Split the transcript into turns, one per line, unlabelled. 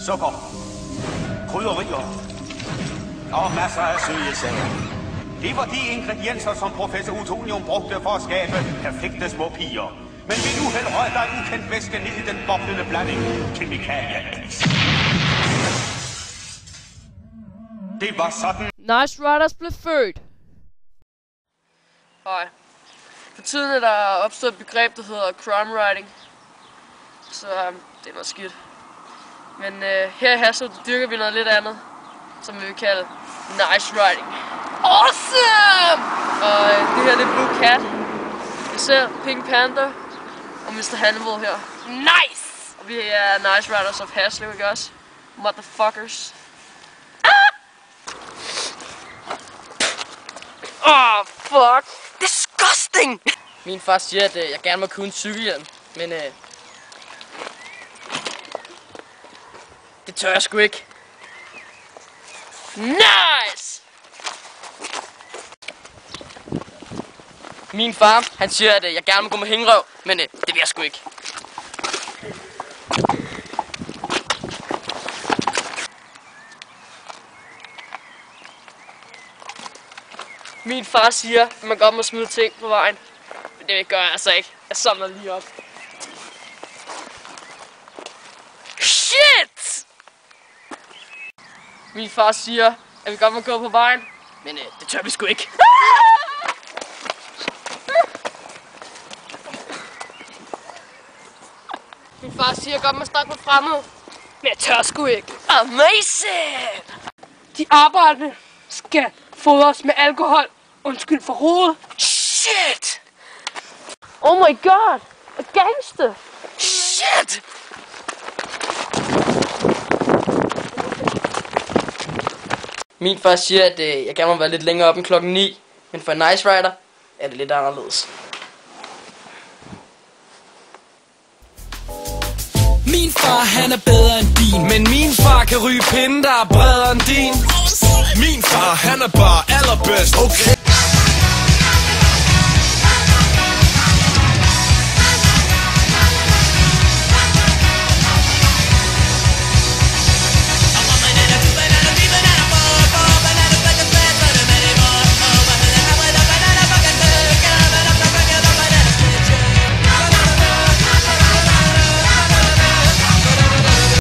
sukker, krydderier og masser af søde sager. Det var de ingredienser, som professor Utonium brugte for at skabe perfekte små piger. Men vil nu hælde røg dig ukendt væske ned i den boblende blanding kemikalie-is. Det var sådan.
Nice Riders blev født.
Hej. For tiden er der opstået et begreb, der hedder crime writing. Så det er noget skidt. Men her i Haslev dyrker vi noget lidt andet, som vi vil kalde nice writing. Awesome! Og det her det er Blue Cat. Vi ser Pink Panther og Mr. Hannibal her. Nice! Og vi er Nice Riders of Haslev, ikke også? Motherfuckers. Oh, fuck! Disgusting! Min far siger, at jeg gerne må købe en cykelhjelm, men det tør jeg sgu ikke. Nice! Min far, han siger, at jeg gerne må gå med hængerøv, men det vil jeg sgu ikke. Min far siger, at man godt må smide ting på vejen, men det gør jeg altså ikke. Jeg samler lige op. Shit! Min far siger, at vi godt må gå på vejen, men det tør vi sgu ikke. Min far siger, at jeg godt må snakke med fremmede, men jeg tør sgu ikke. Amazing!
De arbejdende skal fodres med alkohol. Undskyld for hovedet.
Shit!
Oh my god! A gangster!
Shit! Min far siger, at jeg gerne må være lidt længere op end klokken 9, men for en Nice Rider er det lidt anderledes.
Min far han er bedre end din, men min far kan ryge pinde, der er bredere end din. Min far han er bare allerbedst, okay.